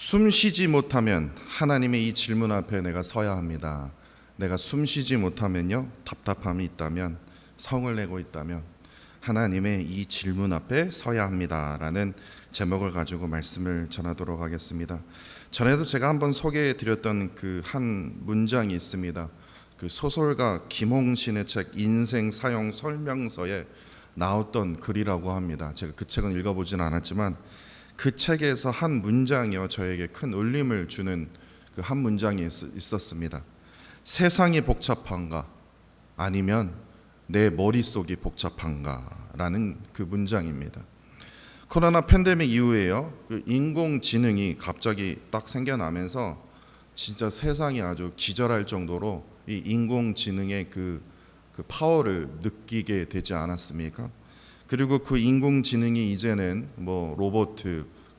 숨 쉬지 못하면 하나님의 이 질문 앞에 내가 서야 합니다. 내가 숨 쉬지 못하면요, 답답함이 있다면, 성을 내고 있다면 하나님의 이 질문 앞에 서야 합니다라는 제목을 가지고 말씀을 전하도록 하겠습니다. 전에도 제가 한번 소개해 드렸던 그 한 문장이 있습니다. 그 소설가 김홍신의 책 인생 사용 설명서에 나왔던 글이라고 합니다. 제가 그 책은 읽어보진 않았지만 그 책에서 한 문장이요, 저에게 큰 울림을 주는 그 한 문장이 있었습니다. 세상이 복잡한가 아니면 내 머릿속이 복잡한가 라는 그 문장입니다. 코로나 팬데믹 이후에요, 그 인공지능이 갑자기 딱 생겨나면서 진짜 세상이 아주 기절할 정도로 이 인공지능의 그 파워를 느끼게 되지 않았습니까? 그리고 그 인공지능이 이제는 뭐 로봇,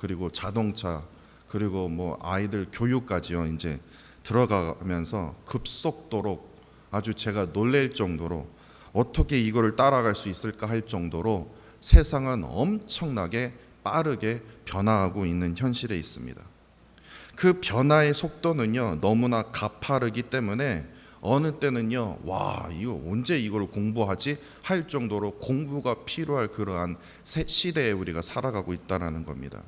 그리고 자동차, 그리고 뭐 아이들 교육까지요 이제 들어가면서 급속도로 아주 제가 놀랄 정도로 어떻게 이거를 따라갈 수 있을까 할 정도로 세상은 엄청나게 빠르게 변화하고 있는 현실에 있습니다. 그 변화의 속도는요 너무나 가파르기 때문에 어느 때는요, 와, 이거 언제 이걸 공부하지 할 정도로 공부가 필요할 그러한 시대에 우리가 살아가고 있다는 겁니다.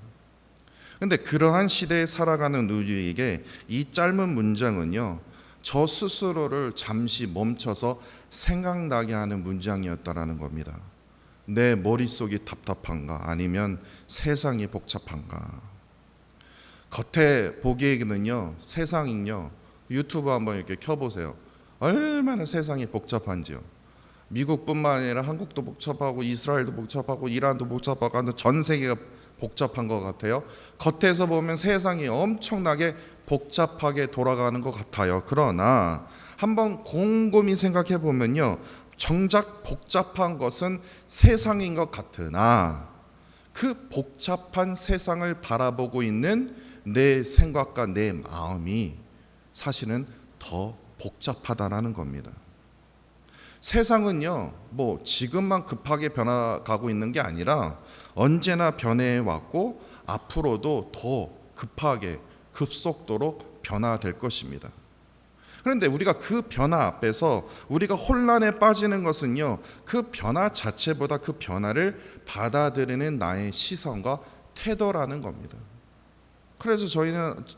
근데 그러한 시대에 살아가는 우리에게 이 짧은 문장은요, 저 스스로를 잠시 멈춰서 생각나게 하는 문장이었다라는 겁니다. 내 머릿속이 답답한가 아니면 세상이 복잡한가. 겉에 보기에는요, 세상은요, 유튜브 한번 이렇게 켜보세요. 얼마나 세상이 복잡한지요. 미국뿐만 아니라 한국도 복잡하고 이스라엘도 복잡하고 이란도 복잡하고 전 세계가 복잡한 것 같아요. 겉에서 보면 세상이 엄청나게 복잡하게 돌아가는 것 같아요. 그러나 한번 곰곰이 생각해 보면요, 정작 복잡한 것은 세상인 것 같으나 그 복잡한 세상을 바라보고 있는 내 생각과 내 마음이 사실은 더 복잡하다라는 겁니다. 세상은요, 뭐 지금만 급하게 변화가고 있는 게 아니라 언제나 변해 왔고 앞으로도 더 급하게 급속도로 변화될 것입니다. 그런데 우리가 그 변화 앞에서 우리가 혼란에 빠지는 것은요, 그 변화 자체보다 그 변화를 받아들이는 나의 시선과 태도라는 겁니다. 그래서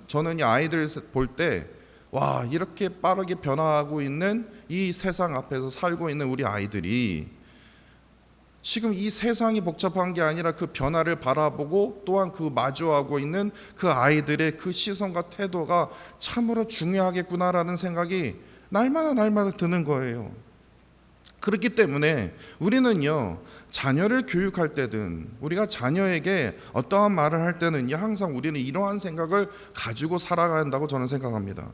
저는 이 아이들 볼 때, 와, 이렇게 빠르게 변화하고 있는 이 세상 앞에서 살고 있는 우리 아이들이 지금 이 세상이 복잡한 게 아니라 그 변화를 바라보고 또한 그 마주하고 있는 그 아이들의 그 시선과 태도가 참으로 중요하겠구나라는 생각이 날마다 드는 거예요. 그렇기 때문에 우리는요, 자녀를 교육할 때든 우리가 자녀에게 어떠한 말을 할 때는요, 항상 우리는 이러한 생각을 가지고 살아가야 한다고 저는 생각합니다.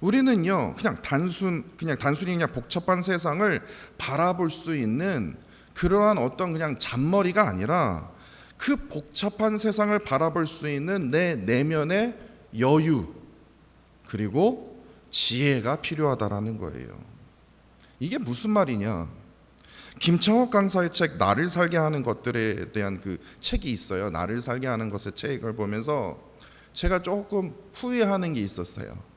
우리는요, 그냥 단순히 복잡한 세상을 바라볼 수 있는 그러한 어떤 그냥 잔머리가 아니라 그 복잡한 세상을 바라볼 수 있는 내 내면의 여유 그리고 지혜가 필요하다라는 거예요. 이게 무슨 말이냐? 김창옥 강사의 책 나를 살게 하는 것들에 대한 그 책이 있어요. 나를 살게 하는 것의 책을 보면서 제가 조금 후회하는 게 있었어요.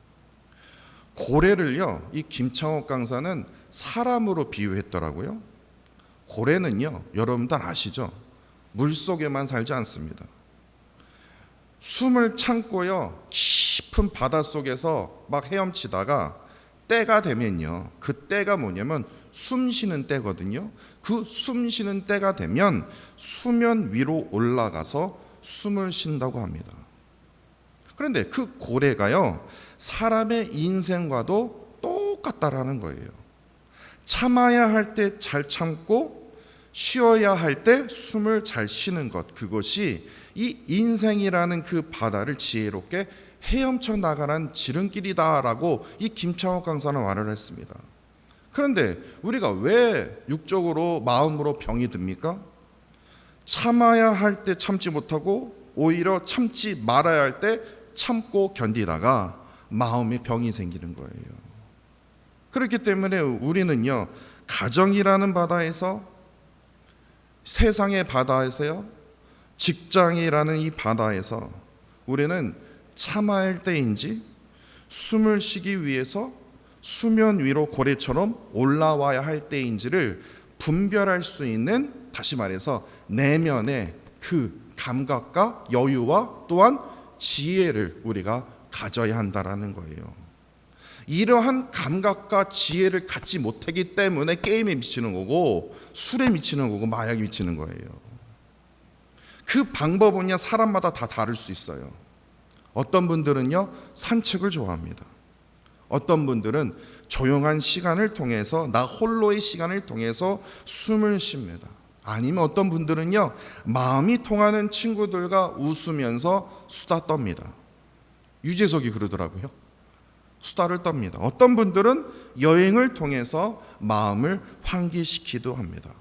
고래를요, 이 김창옥 강사는 사람으로 비유했더라고요. 고래는요, 여러분들 아시죠? 물속에만 살지 않습니다. 숨을 참고요, 깊은 바닷속에서 막 헤엄치다가 때가 되면요, 그 때가 뭐냐면 숨 쉬는 때거든요. 그 숨 쉬는 때가 되면 수면 위로 올라가서 숨을 쉰다고 합니다. 그런데 그 고래가요, 사람의 인생과도 똑같다라는 거예요. 참아야 할 때 잘 참고 쉬어야 할 때 숨을 잘 쉬는 것, 그것이 이 인생이라는 그 바다를 지혜롭게 헤엄쳐 나가는 지름길이다라고 이 김창옥 강사는 말을 했습니다. 그런데 우리가 왜 육적으로 마음으로 병이 듭니까? 참아야 할 때 참지 못하고 오히려 참지 말아야 할 때 참고 견디다가 마음에 병이 생기는 거예요. 그렇기 때문에 우리는요, 가정이라는 바다에서, 세상의 바다에서요, 직장이라는 이 바다에서 우리는 참아야 할 때인지 숨을 쉬기 위해서 수면 위로 고래처럼 올라와야 할 때인지를 분별할 수 있는, 다시 말해서 내면의 그 감각과 여유와 또한 지혜를 우리가 가져야 한다라는 거예요. 이러한 감각과 지혜를 갖지 못하기 때문에 게임에 미치는 거고 술에 미치는 거고 마약에 미치는 거예요. 그 방법은요, 사람마다 다 다를 수 있어요. 어떤 분들은요, 산책을 좋아합니다. 어떤 분들은 조용한 시간을 통해서, 나 홀로의 시간을 통해서 숨을 쉽니다. 아니면 어떤 분들은요, 마음이 통하는 친구들과 웃으면서 수다 떱니다. 유재석이 그러더라고요. 수다를 떱니다. 어떤 분들은 여행을 통해서 마음을 환기시키기도 합니다.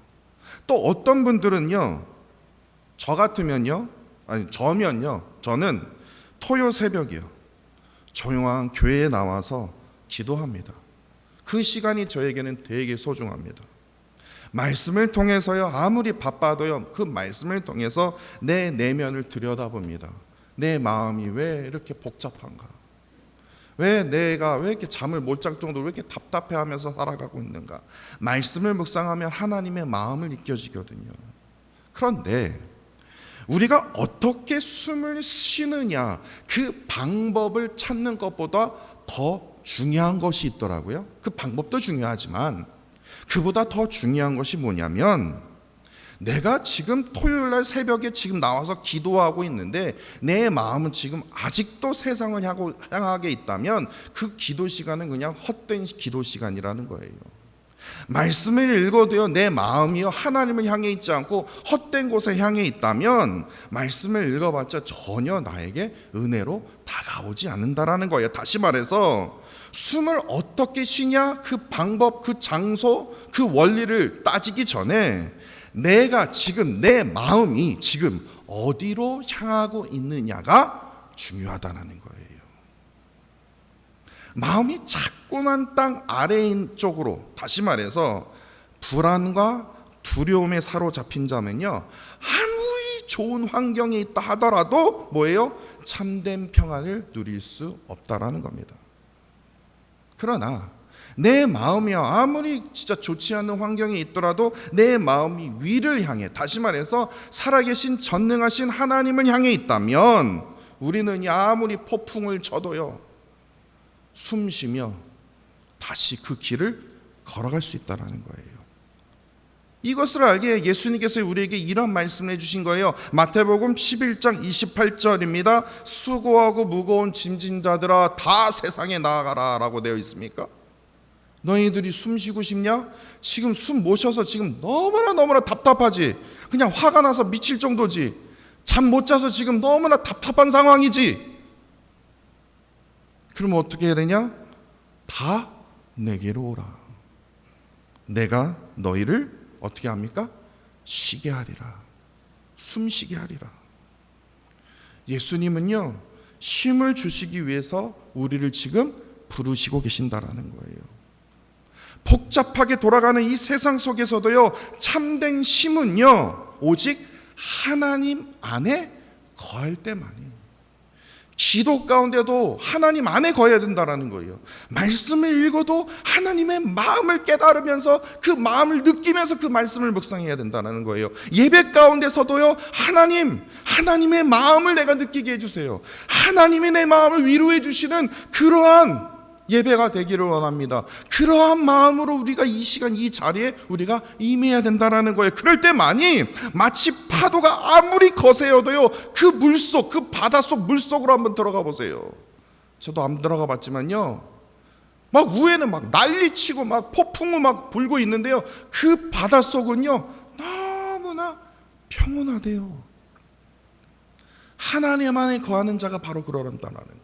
또 어떤 분들은요, 저는 토요 새벽이요, 조용한 교회에 나와서 기도합니다. 그 시간이 저에게는 되게 소중합니다. 말씀을 통해서요, 아무리 바빠도요, 그 말씀을 통해서 내 내면을 들여다봅니다. 내 마음이 왜 이렇게 복잡한가? 왜 내가 왜 이렇게 잠을 못 잘 정도로 왜 이렇게 답답해하면서 살아가고 있는가? 말씀을 묵상하면 하나님의 마음을 느껴지거든요. 그런데 우리가 어떻게 숨을 쉬느냐, 그 방법을 찾는 것보다 더 중요한 것이 있더라고요. 그 방법도 중요하지만 그보다 더 중요한 것이 뭐냐면, 내가 지금 토요일날 새벽에 지금 나와서 기도하고 있는데 내 마음은 지금 아직도 세상을 향하게 있다면 그 기도 시간은 그냥 헛된 기도 시간이라는 거예요. 말씀을 읽어도요, 내 마음이요 하나님을 향해 있지 않고 헛된 곳에 향해 있다면 말씀을 읽어봤자 전혀 나에게 은혜로 다가오지 않는다라는 거예요. 다시 말해서 숨을 어떻게 쉬냐, 그 방법, 그 장소, 그 원리를 따지기 전에 내가 지금, 내 마음이 지금 어디로 향하고 있느냐가 중요하다는 거예요. 마음이 자꾸만 땅 아래인 쪽으로, 다시 말해서 불안과 두려움에 사로잡힌 자면요, 아무리 좋은 환경에 있다 하더라도 뭐예요? 참된 평안을 누릴 수 없다라는 겁니다. 그러나 내 마음이 아무리 진짜 좋지 않은 환경에 있더라도 내 마음이 위를 향해, 다시 말해서 살아계신 전능하신 하나님을 향해 있다면 우리는 아무리 폭풍을 쳐도요, 숨 쉬며 다시 그 길을 걸어갈 수 있다는 거예요. 이것을 알게 예수님께서 우리에게 이런 말씀을 해주신 거예요. 마태복음 11장 28절입니다. 수고하고 무거운 짐진 자들아 다 세상에 나아가라 라고 되어 있습니까? 너희들이 숨 쉬고 싶냐? 지금 숨 못 쉬어서 지금 너무나 답답하지. 그냥 화가 나서 미칠 정도지. 잠 못 자서 지금 너무나 답답한 상황이지. 그러면 어떻게 해야 되냐? 다 내게로 오라. 내가 너희를 어떻게 합니까? 쉬게 하리라. 숨 쉬게 하리라. 예수님은요, 쉼을 주시기 위해서 우리를 지금 부르시고 계신다라는 거예요. 복잡하게 돌아가는 이 세상 속에서도요, 참된 쉼은요, 오직 하나님 안에 거할 때만이. 기도 가운데도 하나님 안에 거해야 된다는 거예요. 말씀을 읽어도 하나님의 마음을 깨달으면서 그 마음을 느끼면서 그 말씀을 묵상해야 된다는 거예요. 예배 가운데서도요, 하나님의 마음을 내가 느끼게 해주세요. 하나님이 내 마음을 위로해 주시는 그러한 예배가 되기를 원합니다. 그러한 마음으로 우리가 이 시간 이 자리에 우리가 임해야 된다는 거예요. 그럴 때만이 마치 파도가 아무리 거세어도요, 그 물속, 그 바닷속 물속으로 한번 들어가 보세요. 저도 안 들어가 봤지만요, 막 위에는 막 난리치고 막 폭풍우 막 불고 있는데요, 그 바닷속은요 너무나 평온하대요. 하나님 안에 거하는 자가 바로 그러란다는 거예요.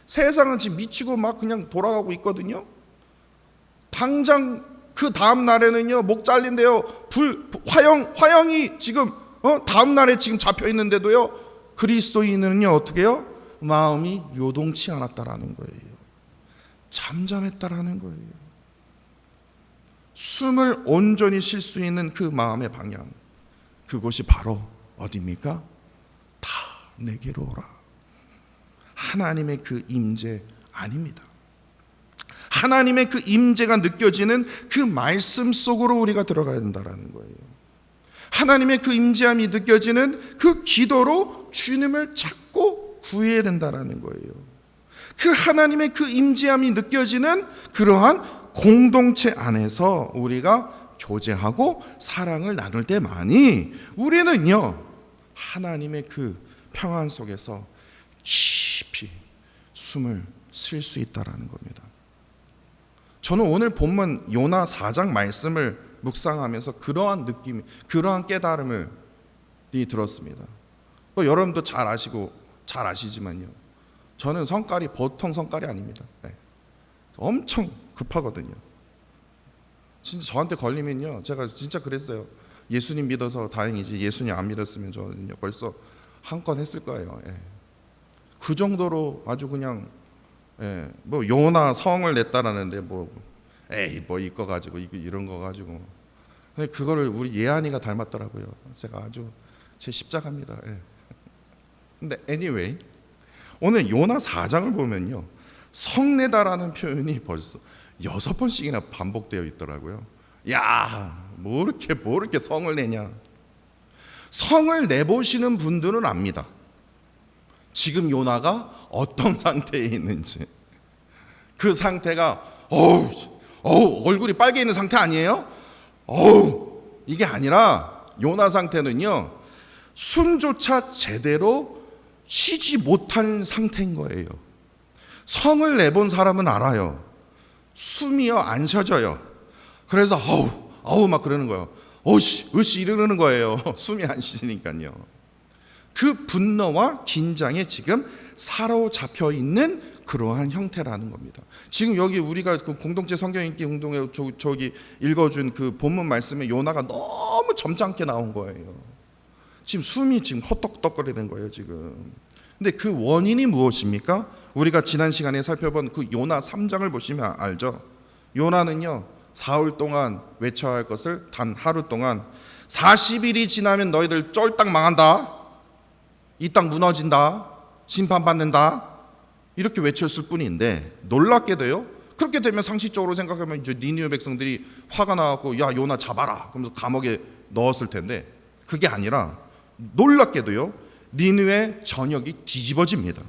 세상은 지금 미치고 막 그냥 돌아가고 있거든요. 당장 그 다음 날에는요, 목 잘린대요. 화형이 지금 다음 날에 지금 잡혀 있는데도요, 그리스도인은요 어떻게 해요? 마음이 요동치 않았다라는 거예요. 잠잠했다라는 거예요. 숨을 온전히 쉴 수 있는 그 마음의 방향, 그것이 바로 어디입니까? 다 내게로 오라. 하나님의 그 임재 아닙니다. 하나님의 그 임재가 느껴지는 그 말씀 속으로 우리가 들어가야 된다라는 거예요. 하나님의 그 임재함이 느껴지는 그 기도로 주님을 찾고 구해야 된다라는 거예요. 그 하나님의 그 임재함이 느껴지는 그러한 공동체 안에서 우리가 교제하고 사랑을 나눌 때만이 우리는요, 하나님의 그 평안 속에서 깊이 숨을 쉴 수 있다라는 겁니다. 저는 오늘 본문 요나 4장 말씀을 묵상하면서 그러한 느낌, 그러한 깨달음을 들었습니다. 여러분도 잘 아시고 잘 아시지만요, 저는 성깔이 보통 성깔이 아닙니다. 네. 엄청 급하거든요. 진짜 저한테 걸리면요, 제가 진짜 그랬어요. 예수님 믿어서 다행이지, 예수님 안 믿었으면 저는요 벌써 한 건 했을 거예요. 예. 그 정도로 아주 그냥, 예, 뭐 요나 성을 냈다라는데 뭐 이거 가지고 이런 거 가지고, 근데 그거를 우리 예한이가 닮았더라고요. 제가 아주 제 십자가입니다. 예. 근데 anyway, 오늘 요나 4장을 보면요, 성내다라는 표현이 벌써 6번씩이나 반복되어 있더라고요. 야, 뭐 이렇게 성을 내냐. 성을 내보시는 분들은 압니다. 지금 요나가 어떤 상태에 있는지. 그 상태가 얼굴이 빨개 있는 상태 아니에요? 이게 아니라 요나 상태는요, 숨조차 제대로 쉬지 못한 상태인 거예요. 성을 내본 사람은 알아요. 숨이요 안 쉬어져요. 그래서 막 그러는 거예요. 으씨 이러는 거예요. 숨이 안 쉬니까요. 그 분노와 긴장에 지금 사로잡혀 있는 그러한 형태라는 겁니다. 지금 여기 우리가 그 공동체 성경 읽기 운동에 저기 읽어준 그 본문 말씀에 요나가 너무 점잖게 나온 거예요. 지금 숨이 지금 헛떡떡거리는 거예요 지금. 근데 그 원인이 무엇입니까? 우리가 지난 시간에 살펴본 그 요나 3장을 보시면 알죠. 요나는요, 사흘 동안 외쳐야 할 것을 단 하루 동안 40일이 지나면 너희들 쫄딱 망한다, 이 땅 무너진다, 심판받는다, 이렇게 외쳤을 뿐인데, 놀랍게도요, 그렇게 되면 상식적으로 생각하면 이제 니느웨 백성들이 화가 나갖고 야 요나 잡아라 그러면서 감옥에 넣었을 텐데, 그게 아니라 놀랍게도요, 니느웨 전역이 뒤집어집니다.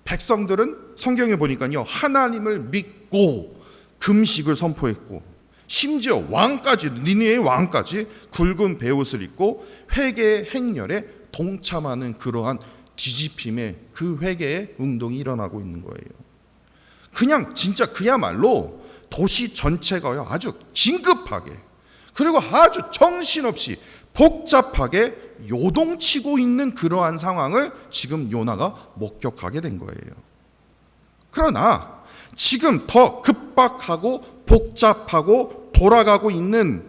백성들은 성경에 보니까요, 하나님을 믿고 금식을 선포했고, 심지어 왕까지, 니느웨의 왕까지 굵은 베옷을 입고 회개의 행렬에 동참하는 그러한 뒤집힘의 그 회개의 운동이 일어나고 있는 거예요. 그냥 진짜 그야말로 도시 전체가요, 아주 긴급하게, 그리고 아주 정신없이 복잡하게 요동치고 있는 그러한 상황을 지금 요나가 목격하게 된 거예요. 그러나 지금 더 급박하고 복잡하고 돌아가고 있는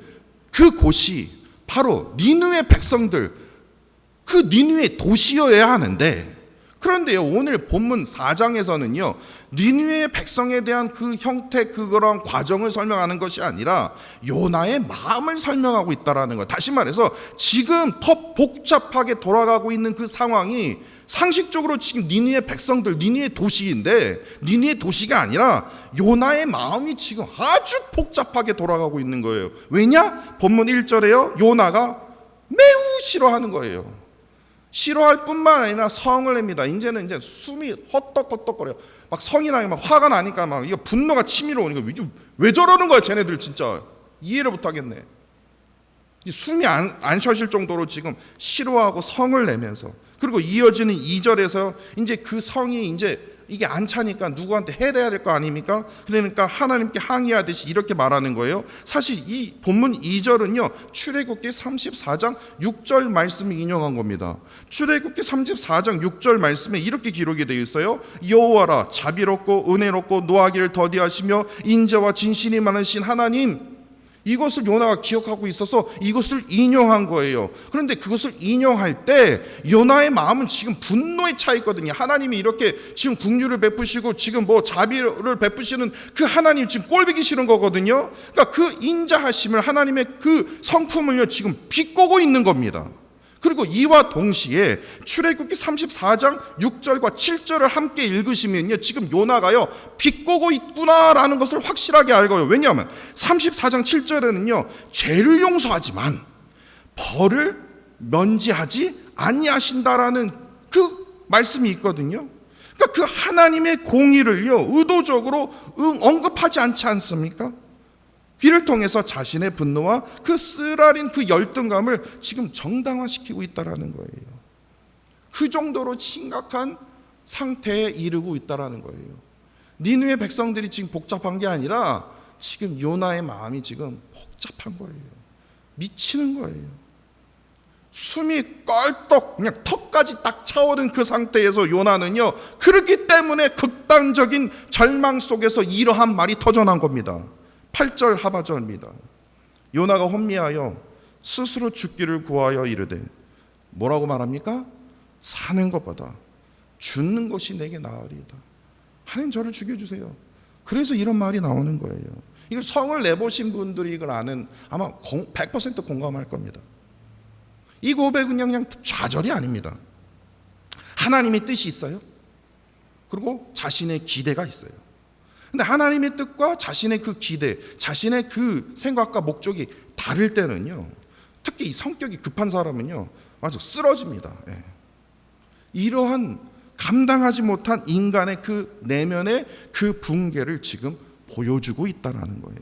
그 곳이 바로 니느웨 백성들, 그 니느웨 도시여야 하는데, 그런데요, 오늘 본문 4장에서는요, 니느웨 백성에 대한 그 형태, 그런 과정을 설명하는 것이 아니라 요나의 마음을 설명하고 있다라는 거예요. 다시 말해서 지금 더 복잡하게 돌아가고 있는 그 상황이 상식적으로 지금 니느웨 백성들, 니느웨 도시인데, 니느웨 도시가 아니라 요나의 마음이 지금 아주 복잡하게 돌아가고 있는 거예요. 왜냐? 본문 1절에요, 요나가 매우 싫어하는 거예요. 싫어할 뿐만 아니라 성을 냅니다. 이제는 숨이 헛떡헛떡거려요. 막 성이 나니까 막 화가 나니까 막 이거 분노가 치밀어 오니까 왜 저러는 거야 쟤네들, 진짜 이해를 못 하겠네. 숨이 안 쉬어질 정도로 지금 싫어하고 성을 내면서, 그리고 이어지는 2절에서 이제 그 성이 이제 이게 안 차니까 누구한테 해대야 될 거 아닙니까? 그러니까 하나님께 항의하듯이 이렇게 말하는 거예요. 사실 이 본문 2절은요, 출애굽기 34장 6절 말씀을 인용한 겁니다. 출애굽기 34장 6절 말씀에 이렇게 기록이 되어 있어요. 여호와라, 자비롭고 은혜롭고 노하기를 더디하시며 인자와 진실이 많으신 하나님, 이것을 요나가 기억하고 있어서 이것을 인용한 거예요. 그런데 그것을 인용할 때 요나의 마음은 지금 분노에 차 있거든요. 하나님이 이렇게 지금 긍휼을 베푸시고 지금 뭐 자비를 베푸시는 그 하나님 지금 꼴보기 싫은 거거든요. 그러니까 그 인자하심을, 하나님의 그 성품을요 지금 비꼬고 있는 겁니다. 그리고 이와 동시에 출애굽기 34장 6절과 7절을 함께 읽으시면요, 지금 요나가요 비꼬고 있구나라는 것을 확실하게 알고요. 왜냐하면 34장 7절에는요, 죄를 용서하지만 벌을 면제하지 아니하신다라는 그 말씀이 있거든요. 그러니까 그 하나님의 공의를요 의도적으로 언급하지 않지 않습니까? 귀를 통해서 자신의 분노와 그 쓰라린 그 열등감을 지금 정당화시키고 있다라는 거예요. 그 정도로 심각한 상태에 이르고 있다라는 거예요. 니느웨 백성들이 지금 복잡한 게 아니라 지금 요나의 마음이 지금 복잡한 거예요. 미치는 거예요. 숨이 껄떡 그냥 턱까지 딱 차오른 그 상태에서 요나는요, 그렇기 때문에 극단적인 절망 속에서 이러한 말이 터져난 겁니다. 8절 하반절입니다. 요나가 혼미하여 스스로 죽기를 구하여 이르되, 뭐라고 말합니까? 사는 것보다 죽는 것이 내게 나으리이다. 하나님 저를 죽여주세요. 그래서 이런 말이 나오는 거예요. 이걸 성을 내보신 분들이 이걸 아는 아마 100% 공감할 겁니다. 이 고백은 그냥 좌절이 아닙니다. 하나님의 뜻이 있어요. 그리고 자신의 기대가 있어요. 근데 하나님의 뜻과 자신의 그 기대, 자신의 그 생각과 목적이 다를 때는요, 특히 이 성격이 급한 사람은요 아주 쓰러집니다. 예. 이러한 감당하지 못한 인간의 그 내면의 그 붕괴를 지금 보여주고 있다는 거예요.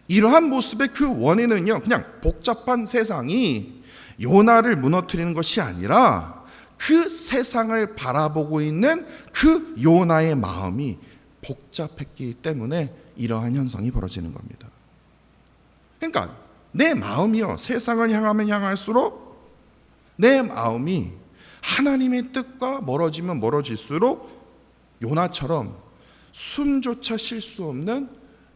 이러한 모습의 그 원인은요, 그냥 복잡한 세상이 요나를 무너뜨리는 것이 아니라 그 세상을 바라보고 있는 그 요나의 마음이 복잡했기 때문에 이러한 현상이 벌어지는 겁니다. 그러니까 내 마음이요, 세상을 향하면 향할수록 내 마음이 하나님의 뜻과 멀어지면 멀어질수록 요나처럼 숨조차 쉴 수 없는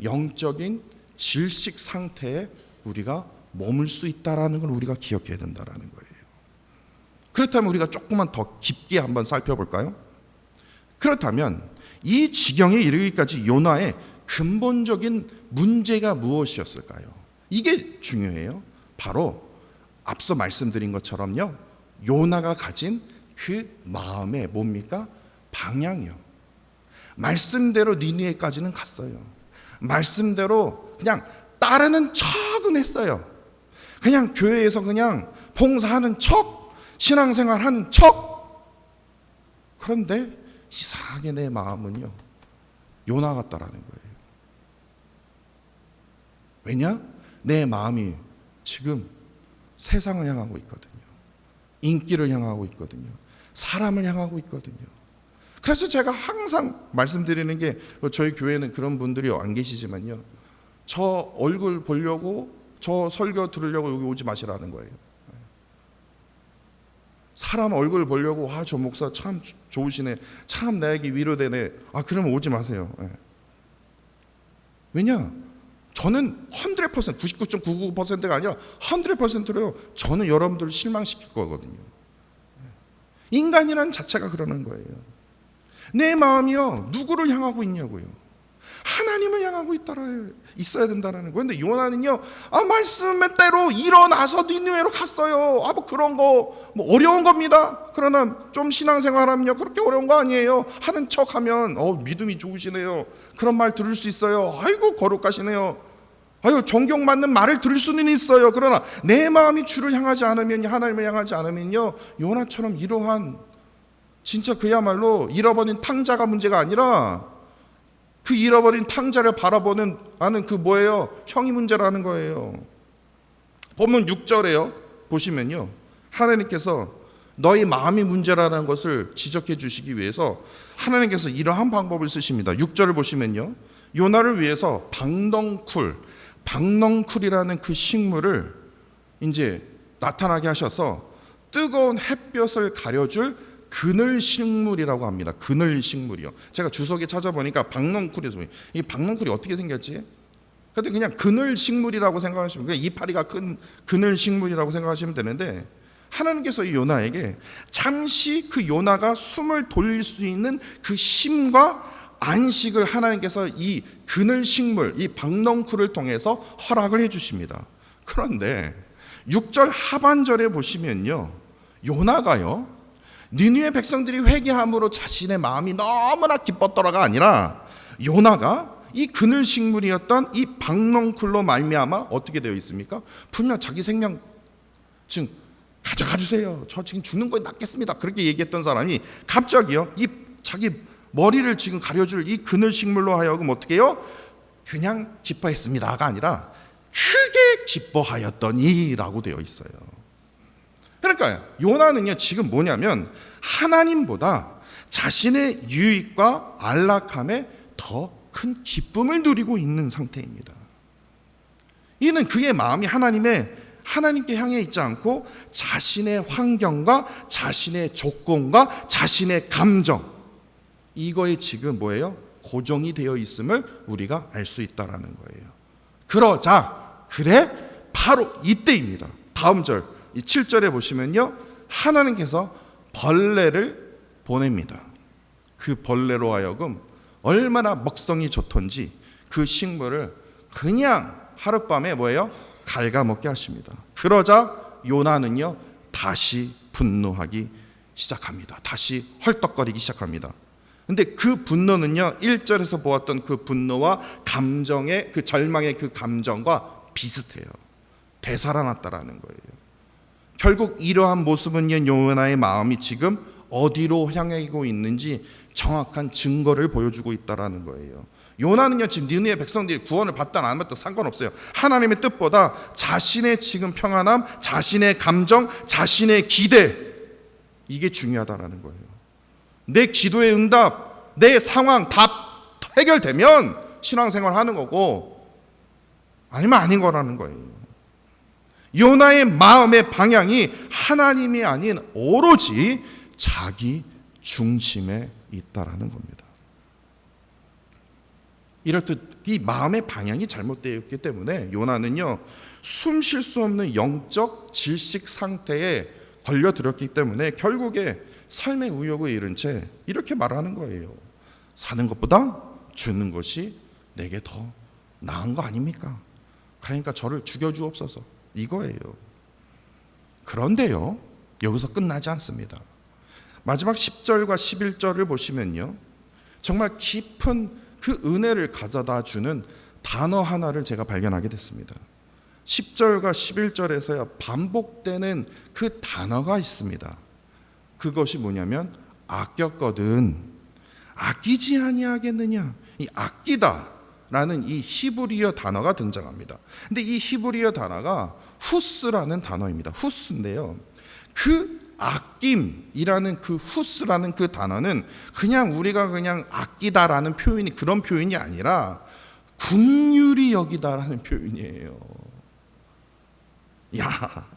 영적인 질식 상태에 우리가 머물 수 있다라는 걸 우리가 기억해야 된다라는 거예요. 그렇다면 우리가 조금만 더 깊게 한번 살펴볼까요? 그렇다면 이 지경에 이르기까지 요나의 근본적인 문제가 무엇이었을까요? 이게 중요해요. 바로 앞서 말씀드린 것처럼요, 요나가 가진 그 마음의 뭡니까? 방향이요. 말씀대로 니느웨까지는 갔어요. 말씀대로 그냥 따르는 척은 했어요. 그냥 교회에서 그냥 봉사하는 척, 신앙생활하는 척. 그런데 이상하게 내 마음은요 요나 같다라는 거예요. 왜냐? 내 마음이 지금 세상을 향하고 있거든요. 인기를 향하고 있거든요. 사람을 향하고 있거든요. 그래서 제가 항상 말씀드리는 게, 저희 교회는 그런 분들이 안 계시지만요, 저 얼굴 보려고, 저 설교 들으려고 여기 오지 마시라는 거예요. 사람 얼굴 보려고, 아, 저 목사 참 좋으시네, 참 나에게 위로되네, 아, 그러면 오지 마세요. 왜냐? 저는 100%, 99.99%가 아니라 100%로요, 저는 여러분들을 실망시킬 거거든요. 인간이란 자체가 그러는 거예요. 내 마음이요, 누구를 향하고 있냐고요? 하나님을 향하고 있어야 된다는 거예요. 근데 요나는요, 말씀대로 일어나서 니느웨로 갔어요. 뭐 그런 거 뭐 어려운 겁니다. 그러나 좀 신앙생활하면요, 그렇게 어려운 거 아니에요. 하는 척하면 믿음이 좋으시네요. 그런 말 들을 수 있어요. 아이고 거룩하시네요. 아유, 존경받는 말을 들을 수는 있어요. 그러나 내 마음이 주를 향하지 않으면, 하나님을 향하지 않으면요, 요나처럼 이러한 진짜 그야말로 잃어버린 탕자가 문제가 아니라 그 잃어버린 탕자를 바라보는 아는 그 뭐예요? 형이 문제라는 거예요. 본문 6절에요. 보시면요, 하나님께서 너희 마음이 문제라는 것을 지적해 주시기 위해서 하나님께서 이러한 방법을 쓰십니다. 6절을 보시면요, 요나를 위해서 박넝쿨이라는 그 식물을 이제 나타나게 하셔서 뜨거운 햇볕을 가려줄 그늘 식물이라고 합니다. 그늘 식물이요. 제가 주석에 찾아보니까 박넝쿨이에요. 이 박넝쿨이 어떻게 생겼지? 근데 그냥 그늘 식물이라고 생각하시면, 그냥 이파리가 큰 그늘 식물이라고 생각하시면 되는데, 하나님께서 이 요나에게 잠시 그 요나가 숨을 돌릴 수 있는 그 쉼과 안식을 하나님께서 이 그늘 식물, 이 박넝쿨을 통해서 허락을 해 주십니다. 그런데 6절 하반절에 보시면요, 요나가요, 니느웨 백성들이 회개함으로 자신의 마음이 너무나 기뻤더라가 아니라 요나가 이 그늘 식물이었던 이 박넝쿨로 말미암아 어떻게 되어 있습니까? 분명 자기 생명 지금 가져가 주세요. 저 지금 죽는 거에 낫겠습니다. 그렇게 얘기했던 사람이 갑자기요, 이 자기 머리를 지금 가려줄 이 그늘 식물로 하여금 어떻게 해요? 그냥 기뻐했습니다가 아니라 크게 기뻐하였더니라고 되어 있어요. 그러니까 요나는요, 지금 뭐냐면 하나님보다 자신의 유익과 안락함에 더 큰 기쁨을 누리고 있는 상태입니다. 이는 그의 마음이 하나님께 향해 있지 않고 자신의 환경과 자신의 조건과 자신의 감정, 이거에 지금 뭐예요? 고정이 되어 있음을 우리가 알 수 있다라는 거예요. 그래 바로 이때입니다. 다음 절 7절에 보시면요, 하나님께서 벌레를 보냅니다. 그 벌레로 하여금 얼마나 먹성이 좋던지 그 식물을 그냥 하룻밤에 뭐예요? 갉아먹게 하십니다. 그러자 요나는요, 다시 분노하기 시작합니다. 다시 헐떡거리기 시작합니다. 근데 그 분노는요, 1절에서 보았던 그 분노와 감정의 그 절망의 그 감정과 비슷해요. 되살아났다라는 거예요. 결국 이러한 모습은요, 요나의 마음이 지금 어디로 향하고 있는지 정확한 증거를 보여주고 있다라는 거예요. 요나는요, 지금 니느웨 백성들이 구원을 받든 안 받든 상관없어요. 하나님의 뜻보다 자신의 지금 평안함, 자신의 감정, 자신의 기대, 이게 중요하다라는 거예요. 내 기도의 응답, 내 상황 답 해결되면 신앙생활 하는 거고, 아니면 아닌 거라는 거예요. 요나의 마음의 방향이 하나님이 아닌 오로지 자기 중심에 있다라는 겁니다. 이렇듯 이 마음의 방향이 잘못되어 있기 때문에 요나는요, 숨 쉴 수 없는 영적 질식 상태에 걸려들었기 때문에 결국에 삶의 우욕에 이른 채 이렇게 말하는 거예요. 사는 것보다 죽는 것이 내게 더 나은 거 아닙니까? 그러니까 저를 죽여주옵소서, 이거예요. 그런데요, 여기서 끝나지 않습니다. 마지막 10절과 11절을 보시면요, 정말 깊은 그 은혜를 가져다 주는 단어 하나를 제가 발견하게 됐습니다. 10절과 11절에서 반복되는 그 단어가 있습니다. 그것이 뭐냐면 아꼈거든 아끼지 아니하겠느냐. 이 아끼다라는 이 히브리어 단어가 등장합니다. 근데 이 히브리어 단어가 후스라는 단어입니다. 후스인데요, 그 아낌이라는 그 후스라는 그 단어는 그냥 우리가 그냥 아끼다라는 표현이 그런 표현이 아니라 긍휼히 여기다라는 표현이에요. 야,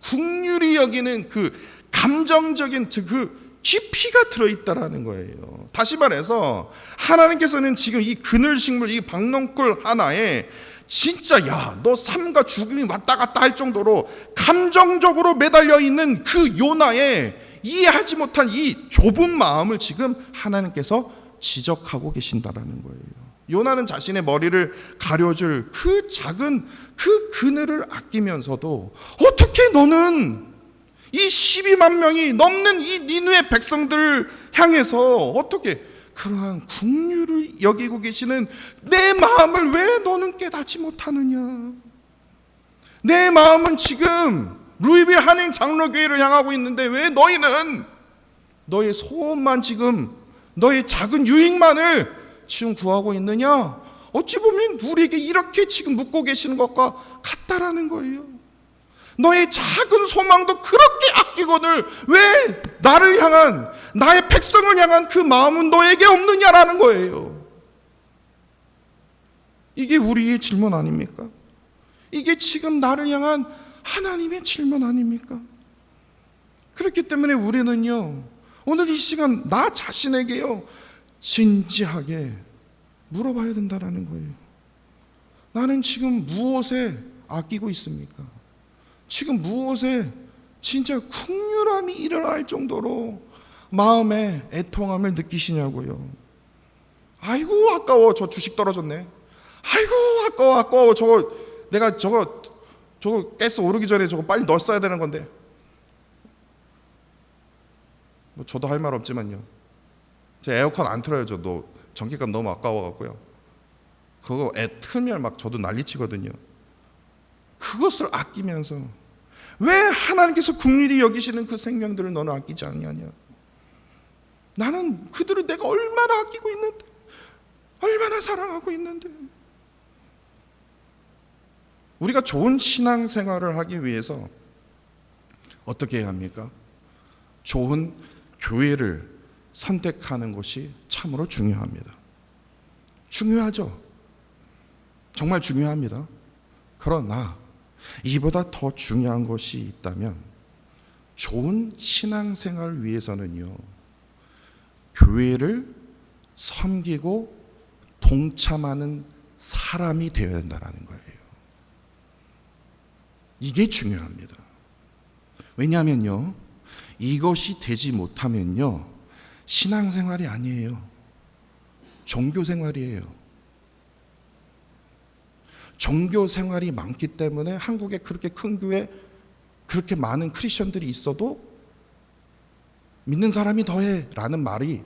긍휼히 여기는 그 감정적인 그 깊이가 들어있다라는 거예요. 다시 말해서 하나님께서는 지금 이 그늘식물, 이 박넝쿨 하나에 진짜 너 삶과 죽음이 왔다 갔다 할 정도로 감정적으로 매달려 있는 그 요나의 이해하지 못한 이 좁은 마음을 지금 하나님께서 지적하고 계신다라는 거예요. 요나는 자신의 머리를 가려줄 그 작은 그 그늘을 아끼면서도 어떻게 너는 이 12만 명이 넘는 이 니느웨 백성들을 향해서 어떻게 그러한 긍휼을 여기고 계시는 내 마음을 왜 너는 깨닫지 못하느냐. 내 마음은 지금 루이빌 한인 장로교회를 향하고 있는데 왜 너희는 너의 소원만 지금 너의 작은 유익만을 지금 구하고 있느냐. 어찌 보면 우리에게 이렇게 지금 묻고 계시는 것과 같다라는 거예요. 너의 작은 소망도 그렇게 아끼거늘 왜 나를 향한, 나의 백성을 향한 그 마음은 너에게 없느냐라는 거예요. 이게 우리의 질문 아닙니까? 이게 지금 나를 향한 하나님의 질문 아닙니까? 그렇기 때문에 우리는요, 오늘 이 시간 나 자신에게요, 진지하게 물어봐야 된다는 거예요. 나는 지금 무엇에 아끼고 있습니까? 지금 무엇에 진짜 긍휼함이 일어날 정도로 마음의 애통함을 느끼시냐고요. 아이고 아까워, 저 주식 떨어졌네. 아이고 아까워, 내가 저 저거 가스 오르기 전에 저거 빨리 넣었어야 되는 건데. 뭐 저도 할 말 없지만요. 제 에어컨 안 틀어요. 저도 전기값 너무 아까워갖고요. 그거 애 틀면 막 저도 난리치거든요. 그것을 아끼면서 왜 하나님께서 긍휼히 여기시는 그 생명들을 너는 아끼지 않냐냐. 나는 그들을 내가 얼마나 아끼고 있는데, 얼마나 사랑하고 있는데. 우리가 좋은 신앙생활을 하기 위해서 어떻게 해야 합니까? 좋은 교회를 선택하는 것이 참으로 중요합니다. 중요하죠. 정말 중요합니다. 그러나 이보다 더 중요한 것이 있다면 좋은 신앙생활을 위해서는요, 교회를 섬기고 동참하는 사람이 되어야 된다는 거예요. 이게 중요합니다. 왜냐하면요, 이것이 되지 못하면요, 신앙생활이 아니에요. 종교생활이에요. 종교생활이 많기 때문에 한국에 그렇게 큰 교회, 그렇게 많은 크리스천들이 있어도 믿는 사람이 더해 라는 말이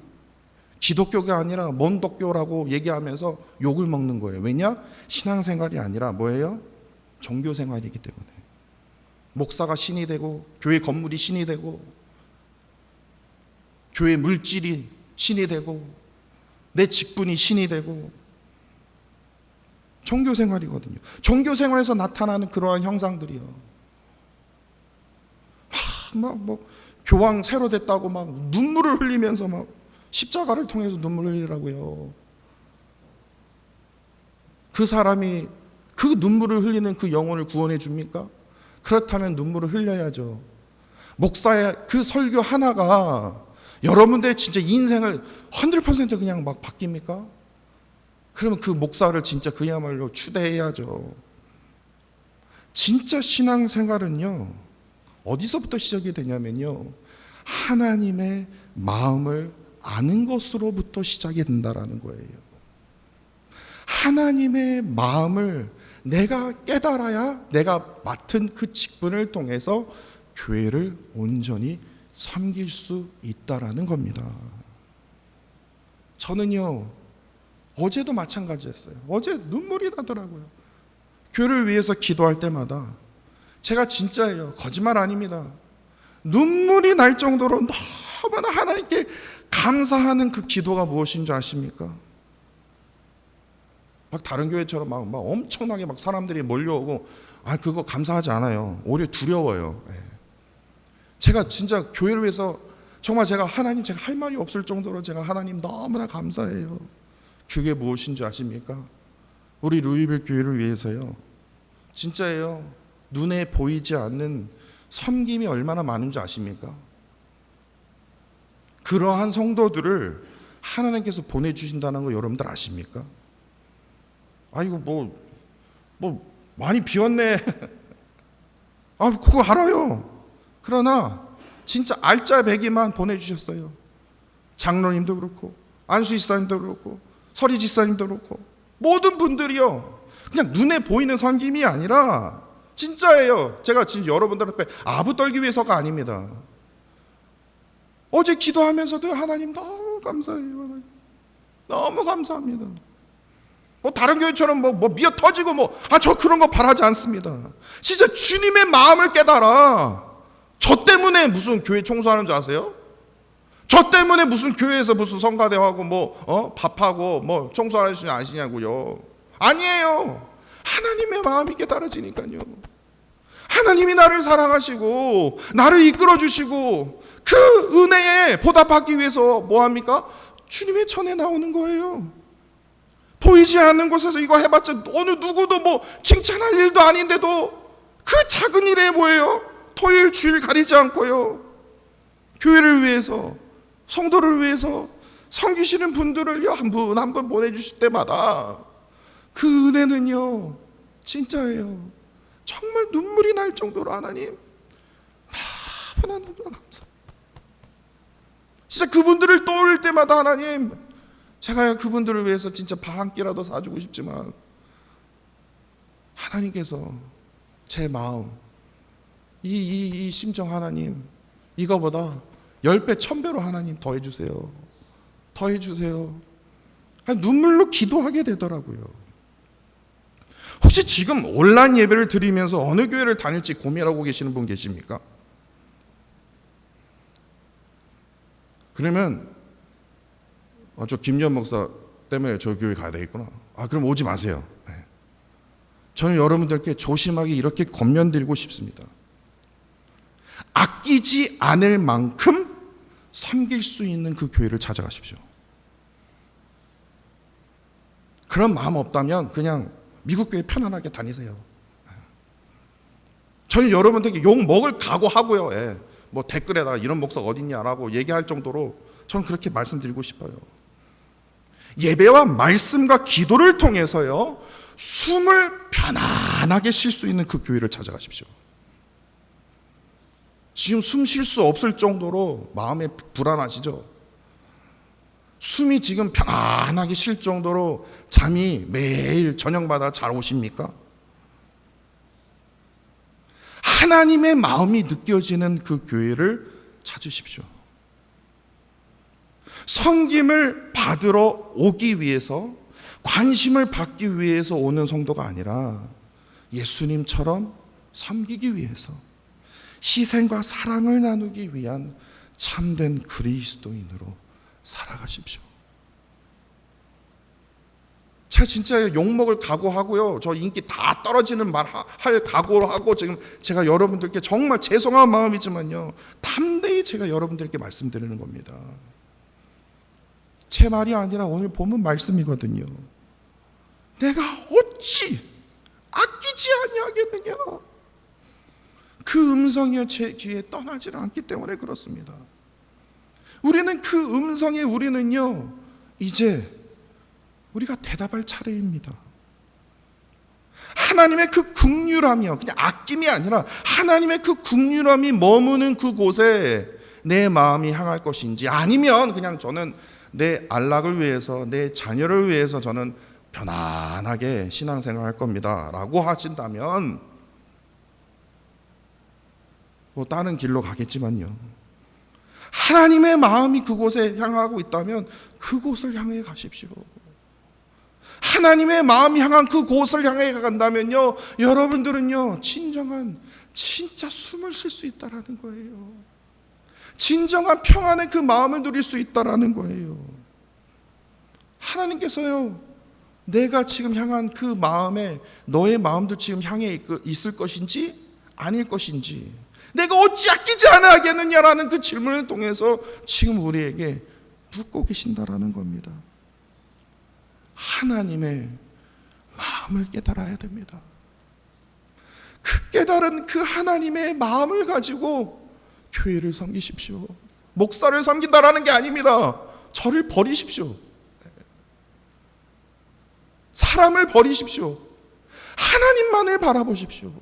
기독교가 아니라 몬독교라고 얘기하면서 욕을 먹는 거예요. 왜냐? 신앙생활이 아니라 뭐예요? 종교생활이기 때문에. 목사가 신이 되고, 교회 건물이 신이 되고, 교회 물질이 신이 되고, 내 직분이 신이 되고, 종교생활이거든요. 종교생활에서 나타나는 그러한 형상들이요. 교황 새로 됐다고 막 눈물을 흘리면서 막 십자가를 통해서 눈물을 흘리라고요. 그 사람이 그 눈물을 흘리는 그 영혼을 구원해 줍니까? 그렇다면 눈물을 흘려야죠. 목사의 그 설교 하나가 여러분들의 진짜 인생을 100% 그냥 막 바뀝니까? 그러면 그 목사를 진짜 그야말로 추대해야죠. 진짜 신앙생활은요, 어디서부터 시작이 되냐면요, 하나님의 마음을 아는 것으로부터 시작이 된다라는 거예요. 하나님의 마음을 내가 깨달아야 내가 맡은 그 직분을 통해서 교회를 온전히 섬길 수 있다라는 겁니다. 저는요, 어제도 마찬가지였어요. 어제 눈물이 나더라고요. 교회를 위해서 기도할 때마다 제가 진짜예요. 거짓말 아닙니다. 눈물이 날 정도로 너무나 하나님께 감사하는 그 기도가 무엇인 줄 아십니까? 막 다른 교회처럼 막 엄청나게 막 사람들이 몰려오고, 그거 감사하지 않아요. 오히려 두려워요. 제가 진짜 교회를 위해서 정말 제가 하나님, 제가 할 말이 없을 정도로 제가 하나님 너무나 감사해요. 그게 무엇인 줄 아십니까? 우리 루이빌 교회를 위해서요, 진짜예요. 눈에 보이지 않는 섬김이 얼마나 많은 줄 아십니까? 그러한 성도들을 하나님께서 보내주신다는 거 여러분들 아십니까? 아이고 뭐 많이 비웠네. 그거 알아요. 그러나 진짜 알짜배기만 보내주셨어요. 장로님도 그렇고, 안수집사님도 그렇고, 서리집사님도 그렇고, 모든 분들이요, 그냥 눈에 보이는 섬김이 아니라 진짜예요. 제가 지금 여러분들 앞에 아부 떨기 위해서가 아닙니다. 어제 기도하면서도 하나님 너무 감사해요. 하나님. 너무 감사합니다. 다른 교회처럼 미어 터지고 저 그런 거 바라지 않습니다. 진짜 주님의 마음을 깨달아. 저 때문에 무슨 교회 청소하는 줄 아세요? 저 때문에 무슨 교회에서 무슨 성가대하고 밥하고 청소하는 줄 아시냐고요. 아니에요. 하나님의 마음이 깨달아지니까요. 하나님이 나를 사랑하시고 나를 이끌어 주시고 그 은혜에 보답하기 위해서 뭐합니까? 주님의 전에 나오는 거예요. 보이지 않는 곳에서 이거 해봤자 어느 누구도 칭찬할 일도 아닌데도 그 작은 일에 뭐예요? 토요일 주일 가리지 않고요, 교회를 위해서, 성도를 위해서 섬기시는 분들을요, 한 분 한 분 보내주실 때마다 그 은혜는요, 진짜예요. 정말 눈물이 날 정도로 하나님 너무나 감사합니다. 진짜 그분들을 떠올릴 때마다 하나님, 제가 그분들을 위해서 진짜 밥 한 끼라도 사주고 싶지만 하나님께서 제 마음, 이 심정 하나님, 이거보다 10배, 1000배로 하나님 더해주세요. 더해주세요. 눈물로 기도하게 되더라고요. 혹시 지금 온라인 예배를 드리면서 어느 교회를 다닐지 고민하고 계시는 분 계십니까? 그러면 저 김유한 목사 때문에 저 교회 가야 되겠구나. 그럼 오지 마세요. 저는 여러분들께 조심하게 이렇게 권면드리고 싶습니다. 아끼지 않을 만큼 섬길 수 있는 그 교회를 찾아가십시오. 그런 마음 없다면 그냥 미국 교회 편안하게 다니세요. 저는 여러분들께 욕 먹을 각오하고요. 뭐 댓글에다가 이런 목사가 어딨냐라고 얘기할 정도로 저는 그렇게 말씀드리고 싶어요. 예배와 말씀과 기도를 통해서요, 숨을 편안하게 쉴 수 있는 그 교회를 찾아가십시오. 지금 숨 쉴 수 없을 정도로 마음에 불안하시죠? 숨이 지금 편안하게 쉴 정도로 잠이 매일 저녁마다 잘 오십니까? 하나님의 마음이 느껴지는 그 교회를 찾으십시오. 섬김을 받으러 오기 위해서, 관심을 받기 위해서 오는 성도가 아니라 예수님처럼 섬기기 위해서, 희생과 사랑을 나누기 위한 참된 그리스도인으로 살아가십시오. 제가 진짜 욕먹을 각오하고요, 저 인기 다 떨어지는 말 할 각오로 하고 지금 제가 여러분들께 정말 죄송한 마음이지만요, 담대히 제가 여러분들께 말씀드리는 겁니다. 제 말이 아니라 오늘 본문 말씀이거든요. 내가 어찌 아끼지 아니하겠느냐. 그 음성이 제 귀에 떠나질 않기 때문에 그렇습니다. 우리는 그 음성에 우리는요, 이제 우리가 대답할 차례입니다. 하나님의 그 긍휼함이요, 그냥 아낌이 아니라 하나님의 그 긍휼함이 머무는 그곳에 내 마음이 향할 것인지, 아니면 그냥 저는 내 안락을 위해서, 내 자녀를 위해서 저는 편안하게 신앙생활 할 겁니다 라고 하신다면 뭐 다른 길로 가겠지만요, 하나님의 마음이 그곳에 향하고 있다면 그곳을 향해 가십시오. 하나님의 마음이 향한 그곳을 향해 간다면요, 여러분들은요, 진짜 숨을 쉴 수 있다라는 거예요. 진정한 평안의 그 마음을 누릴 수 있다라는 거예요. 하나님께서요, 내가 지금 향한 그 마음에 너의 마음도 지금 향해 있을 것인지 아닐 것인지, 내가 어찌 아끼지 않아야겠느냐라는 그 질문을 통해서 지금 우리에게 묻고 계신다라는 겁니다. 하나님의 마음을 깨달아야 됩니다. 그 깨달은 그 하나님의 마음을 가지고 교회를 섬기십시오. 목사를 섬긴다라는 게 아닙니다. 저를 버리십시오. 사람을 버리십시오. 하나님만을 바라보십시오.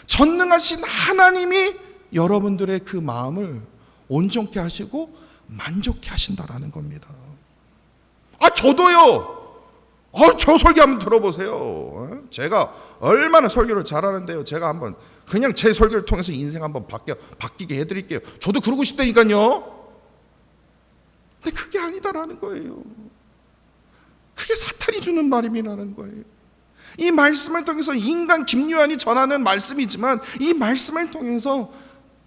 전능하신 하나님이 여러분들의 그 마음을 온전케 하시고 만족케 하신다라는 겁니다. 저도요. 저 설교 한번 들어보세요. 제가 얼마나 설교를 잘하는데요. 제가 한번 그냥 제 설교를 통해서 인생 한번 바뀌게 해드릴게요. 저도 그러고 싶다니까요. 근데 그게 아니다라는 거예요. 그게 사탄이 주는 말임이라는 거예요. 이 말씀을 통해서 인간 김유한이 전하는 말씀이지만, 이 말씀을 통해서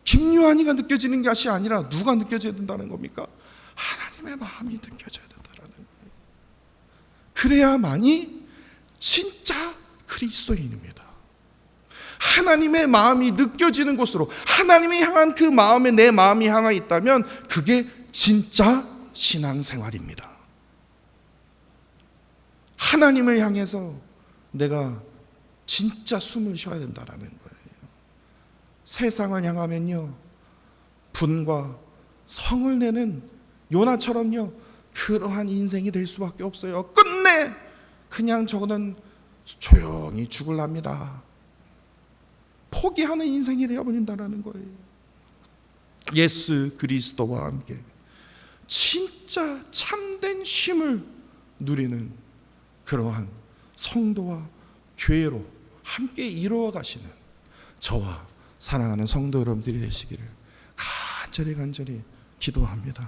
김유한이가 느껴지는 것이 아니라 누가 느껴져야 된다는 겁니까? 하나님의 마음이 느껴져야 된다는 거예요. 그래야만이 진짜 그리스도인입니다. 하나님의 마음이 느껴지는 곳으로, 하나님이 향한 그 마음에 내 마음이 향해 있다면 그게 진짜 신앙생활입니다. 하나님을 향해서 내가 진짜 숨을 쉬어야 된다는 거예요. 세상을 향하면요, 분과 성을 내는 요나처럼요, 그러한 인생이 될 수밖에 없어요. 끝내 그냥 저거는 조용히 죽을랍니다. 포기하는 인생이 되어버린다는 거예요. 예수 그리스도와 함께 진짜 참된 쉼을 누리는 그러한 성도와 교회로 함께 이루어 가시는 저와 사랑하는 성도 여러분들이 되시기를 간절히 기도합니다.